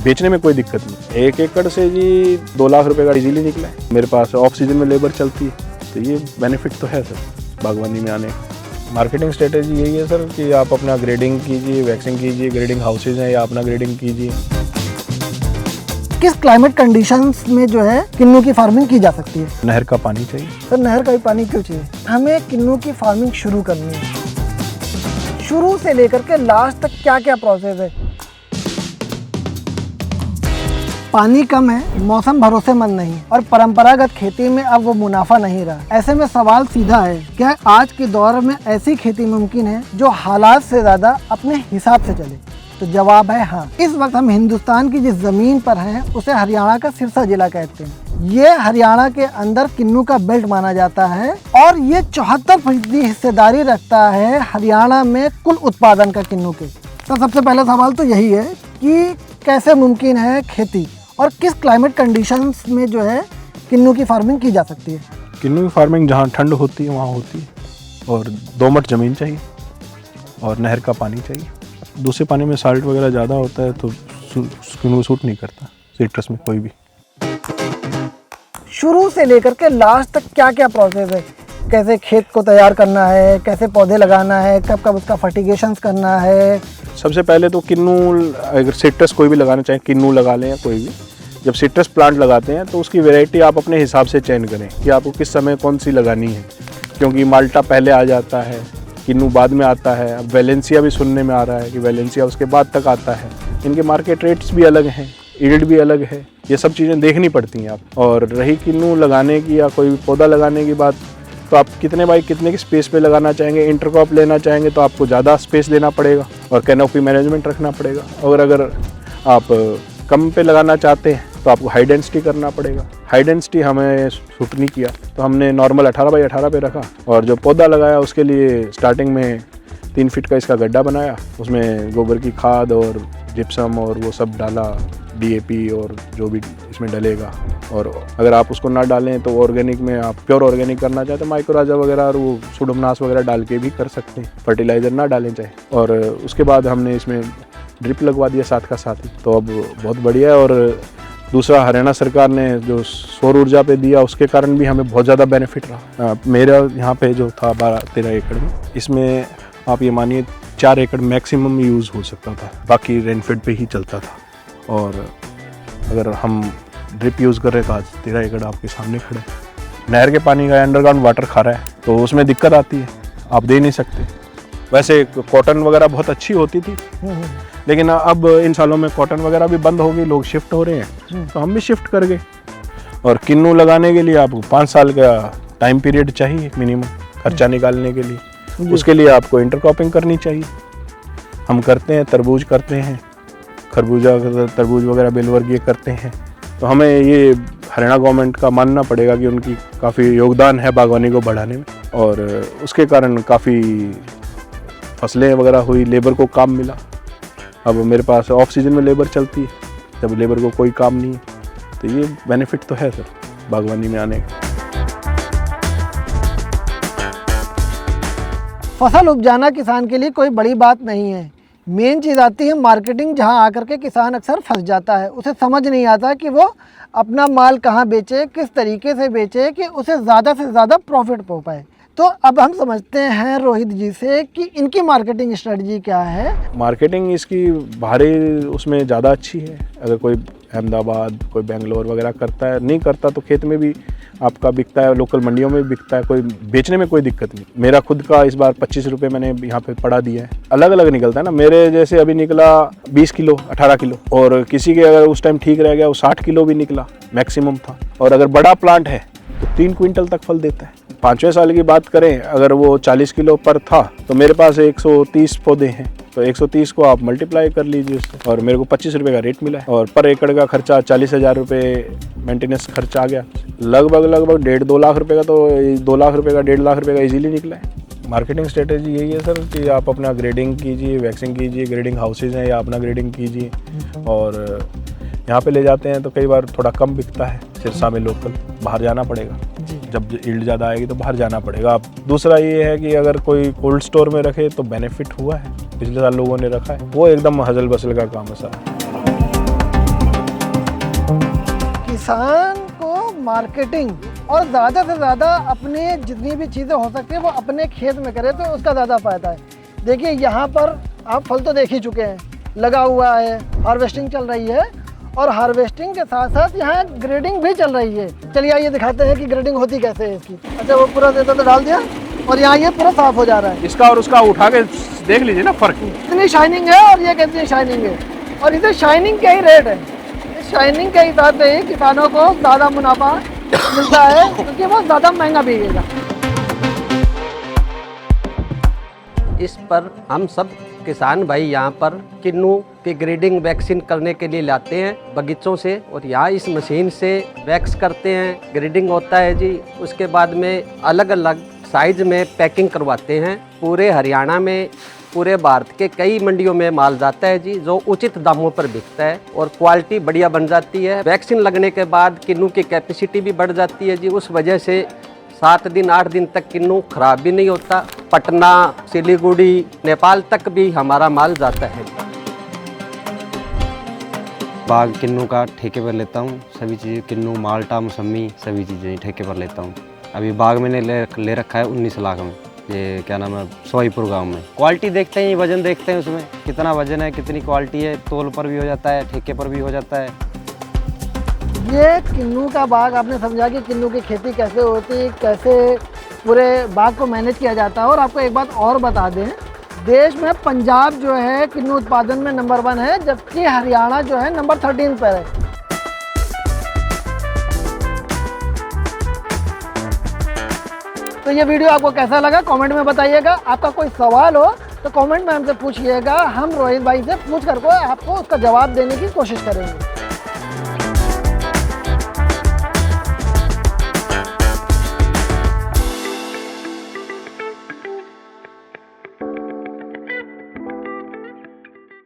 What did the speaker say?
बेचने में कोई दिक्कत नहीं। 1 एकड़ से जी 2 लाख रुपए का इजीली निकला है। मेरे पास ऑफ सीजन में लेबर चलती है, तो ये बेनिफिट तो है सर बागवानी में आने का। मार्केटिंग स्ट्रेटेजी यही है सर कि आप अपना ग्रेडिंग कीजिए, वैक्सिंग कीजिए, ग्रेडिंग हाउसेज हैं या अपना ग्रेडिंग कीजिए। किस क्लाइमेट कंडीशंस में जो है किन्नू की फार्मिंग की जा सकती है? नहर का पानी चाहिए। सर नहर का भी पानी क्यों चाहिए? हमें किन्नू की फार्मिंग शुरू करनी है, शुरू से लेकर के लास्ट तक क्या क्या प्रोसेस है? पानी कम है, मौसम भरोसेमंद नहीं और परंपरागत खेती में अब वो मुनाफा नहीं रहा। ऐसे में सवाल सीधा है, क्या आज के दौर में ऐसी खेती मुमकिन है जो हालात से ज़्यादा अपने हिसाब से चले? तो जवाब है हाँ। इस वक्त हम हिंदुस्तान की जिस ज़मीन पर हैं उसे हरियाणा का सिरसा जिला कहते हैं। ये हरियाणा के अंदर किन्नू का बेल्ट माना जाता है और ये 74% हिस्सेदारी रखता है हरियाणा में कुल उत्पादन का किन्नू के। तो सबसे पहला सवाल तो यही है कि कैसे मुमकिन है खेती और किस क्लाइमेट कंडीशंस में जो है किन्नू की फार्मिंग की जा सकती है? किन्नू की फार्मिंग जहाँ ठंड होती है वहाँ होती है और दोमट ज़मीन चाहिए और नहर का पानी चाहिए। दूसरे पानी में साल्ट वगैरह ज़्यादा होता है तो किन्नू सूट नहीं करता सिट्रस में कोई भी। शुरू से लेकर के लास्ट तक क्या क्या प्रोसेस है? कैसे खेत को तैयार करना है, कैसे पौधे लगाना है, कब कब उसका फर्टिगेशंस करना है? सबसे पहले तो किन्नू, अगर सिट्रस कोई भी लगाना चाहें, किन्नू लगा लें या कोई भी। जब सिट्रस प्लांट लगाते हैं तो उसकी वैरायटी आप अपने हिसाब से चयन करें कि आपको किस समय कौन सी लगानी है, क्योंकि माल्टा पहले आ जाता है, किन्नू बाद में आता है। अब वैलेंसिया भी सुनने में आ रहा है कि वैलेंसिया उसके बाद तक आता है। इनके मार्केट रेट्स भी अलग हैं, यील्ड भी अलग है, ये सब चीज़ें देखनी पड़ती हैं आप। और रही किन्नू लगाने की या कोई पौधा लगाने की बात, तो आप कितने बाई कितने की स्पेस पे लगाना चाहेंगे। इंटरक्रॉप लेना चाहेंगे तो आपको ज़्यादा स्पेस देना पड़ेगा और कैनोपी मैनेजमेंट रखना पड़ेगा। और अगर आप कम पे लगाना चाहते हैं तो आपको हाई डेंसिटी करना पड़ेगा। हाई डेंसिटी हमें सूट नहीं किया तो हमने नॉर्मल 18 बाई 18 पे रखा। और जो पौधा लगाया उसके लिए स्टार्टिंग में 3 फीट का इसका गड्ढा बनाया, उसमें गोबर की खाद और जिप्सम और वो सब डाला, DAP और जो भी इसमें डलेगा। और अगर आप उसको ना डालें तो ऑर्गेनिक में आप प्योर ऑर्गेनिक करना चाहते हैं, माइक्रोराजा वगैरह और वो सुडोमोनास वगैरह डाल के भी कर सकते हैं, फर्टिलाइज़र ना डालें चाहे। और उसके बाद हमने इसमें ड्रिप लगवा दिया साथ का साथ ही, तो अब बहुत बढ़िया है। और दूसरा, हरियाणा सरकार ने जो सौर ऊर्जा पे दिया उसके कारण भी हमें बहुत ज़्यादा बेनिफिट रहा। मेरा यहाँ पे जो था 12-13 एकड़ में, इसमें आप ये मानिए 4 एकड़ मैक्सिमम यूज़ हो सकता था, बाकी रेनफेड पे ही चलता था। और अगर हम ड्रिप यूज़ कर रहे तो आज 13 एकड़ आपके सामने खड़े। नहर के पानी का अंडरग्राउंड वाटर खा रहा है तो उसमें दिक्कत आती है, आप दे नहीं सकते। वैसे कॉटन वगैरह बहुत अच्छी होती थी, लेकिन अब इन सालों में कॉटन वगैरह भी बंद हो गई, लोग शिफ्ट हो रहे हैं, तो हम भी शिफ्ट कर गए। और किन्नू लगाने के लिए आपको 5 साल का टाइम पीरियड चाहिए मिनिमम खर्चा निकालने के लिए। उसके लिए आपको इंटरक्रॉपिंग करनी चाहिए। हम करते हैं, तरबूज करते हैं, खरबूजा, तरबूज वगैरह बेलवर्गीय करते हैं। तो हमें ये हरियाणा गवर्नमेंट का मानना पड़ेगा कि उनकी काफ़ी योगदान है बागवानी को बढ़ाने में, और उसके कारण काफ़ी फसलें वगैरह हुई, लेबर को काम मिला। अब मेरे पास ऑफ सीजन में लेबर चलती है, जब लेबर को कोई काम नहीं है, तो ये बेनिफिट तो है सर बागवानी में आने का। फसल उपजाना किसान के लिए कोई बड़ी बात नहीं है। मेन चीज़ आती है मार्केटिंग, जहां आकर के किसान अक्सर फंस जाता है। उसे समझ नहीं आता कि वो अपना माल कहां बेचे, किस तरीके से बेचे कि उसे ज़्यादा से ज़्यादा प्रॉफिट हो पाए। तो अब हम समझते हैं रोहित जी से कि इनकी मार्केटिंग स्ट्रेटजी क्या है। मार्केटिंग इसकी बाहरी उसमें ज़्यादा अच्छी है। अगर कोई अहमदाबाद, कोई बेंगलोर वगैरह करता है, नहीं करता तो खेत में भी आपका बिकता है, लोकल मंडियों में भी बिकता है, कोई बेचने में कोई दिक्कत नहीं। मेरा खुद का इस बार 25 रुपये मैंने यहाँ पे पड़ा दिया है। अलग अलग निकलता है ना, मेरे जैसे अभी निकला 20 किलो, 18 किलो, और किसी के अगर उस टाइम ठीक रह गया वो 60 किलो भी निकला, मैक्सिमम था। और अगर बड़ा प्लांट है तो 3 क्विंटल तक फल देता है। 5वें साल की बात करें, अगर वो 40 किलो पर था तो मेरे पास 130 पौधे हैं, तो 130 को आप मल्टीप्लाई कर लीजिए उससे, और मेरे को 25 रुपये का रेट मिला है। और पर एकड़ का खर्चा 40,000 रुपये मेंटेनेंस खर्चा आ गया। लगभग 1.5-2 लाख रुपये का, तो 2 लाख रुपये का 1.5 लाख रुपये का इजीली निकला है। मार्केटिंग स्ट्रेटेजी यही है सर कि आप अपना ग्रेडिंग कीजिए, वैक्सिंग कीजिए, ग्रेडिंग हाउसेज हैं या अपना ग्रेडिंग कीजिए। और यहाँ पे ले जाते हैं तो कई बार थोड़ा कम बिकता है सिरसा में, लोकल बाहर जाना पड़ेगा। जब यील्ड ज़्यादा आएगी तो बाहर जाना पड़ेगा। अब दूसरा ये है कि अगर कोई कोल्ड स्टोर में रखे तो बेनिफिट हुआ है, पिछले साल लोगों ने रखा है, वो एकदम हजल बसल का काम है सर। किसान को मार्केटिंग और ज़्यादा से ज़्यादा अपने जितनी भी चीज़ें हो सकती है वो अपने खेत में करे तो उसका ज़्यादा फ़ायदा है। देखिए यहाँ पर आप फल तो देख ही चुके हैं, लगा हुआ है, हार्वेस्टिंग चल रही है और हार्वेस्टिंग के साथ साथ यहाँ ग्रेडिंग भी चल रही है। चलिए आइए दिखाते हैं कि ग्रेडिंग होती कैसे है इसकी। अच्छा वो पूरा देता तो डाल दिया और यहाँ ये पूरा साफ हो जा रहा है। इसका और उसका उठा के देख लीजिए ना फर्क। इतनी शाइनिंग है और ये कितनी शाइनिंग है और इसे शाइनिंग के ही रेट है। इस शाइनिंग के हिसाब से ही किसानों को ज़्यादा मुनाफा मिलता है क्योंकि वो ज़्यादा महंगा बिकेगा। इस पर हम सब किसान भाई यहाँ पर किन्नू की ग्रेडिंग वैक्सीन करने के लिए लाते हैं बगीचों से और यहाँ इस मशीन से वैक्स करते हैं, ग्रेडिंग होता है जी। उसके बाद में अलग अलग साइज में पैकिंग करवाते हैं। पूरे हरियाणा में, पूरे भारत के कई मंडियों में माल जाता है जी, जो उचित दामों पर बिकता है और क्वालिटी बढ़िया बन जाती है। वैक्सीन लगने के बाद किन्नू की कैपेसिटी भी बढ़ जाती है जी। उस वजह से 7 दिन 8 दिन तक किन्नू खराब भी नहीं होता। पटना, सिलीगुड़ी, नेपाल तक भी हमारा माल जाता है। बाग किन्नू का ठेके पर लेता हूँ, सभी चीज़ें किन्नू, माल्टा, मौसमी सभी चीज़ें ठेके पर लेता हूँ। अभी बाग मैंने ले रखा है 19 लाख में, ये क्या नाम है, सोईपुर गांव में। क्वालिटी देखते हैं, वजन देखते हैं, उसमें कितना वजन है, कितनी क्वालिटी है, तोल पर भी हो जाता है, ठेके पर भी हो जाता है। ये किन्नू का बाग आपने समझा कि किन्नू की खेती कैसे होती है, कैसे पूरे बाग को मैनेज किया जाता है। और आपको एक बात और बता दें, देश में पंजाब जो है किन्नू उत्पादन में नंबर 1 है, जबकि हरियाणा जो है नंबर 13 पर है। तो ये वीडियो आपको कैसा लगा कमेंट में बताइएगा। आपका कोई सवाल हो तो कमेंट में हमसे पूछिएगा, हम रोहित भाई से पूछ करके आपको उसका जवाब देने की कोशिश करेंगे।